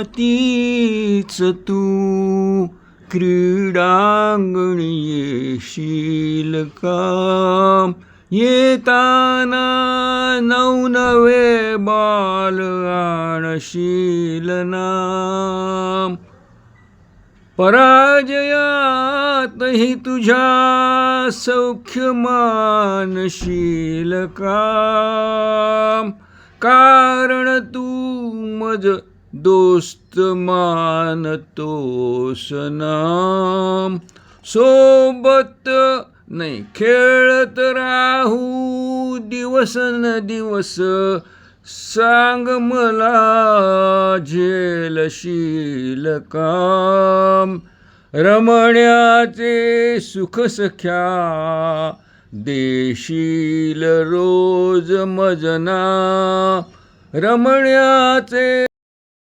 तीच तू क्रीडांगणी येशील का? येताना नवनवे बाल आणशील ना? पराजयातही तुझ्या सौख्य मानशील का? कारण तू मज दोस्त मानतोस ना. सोबत नाही खेळत राहू दिवस न दिवस, सांग मला झेलशील का? रमण्याचे सुख सख्या देशील रोज मजना. रमण्याचे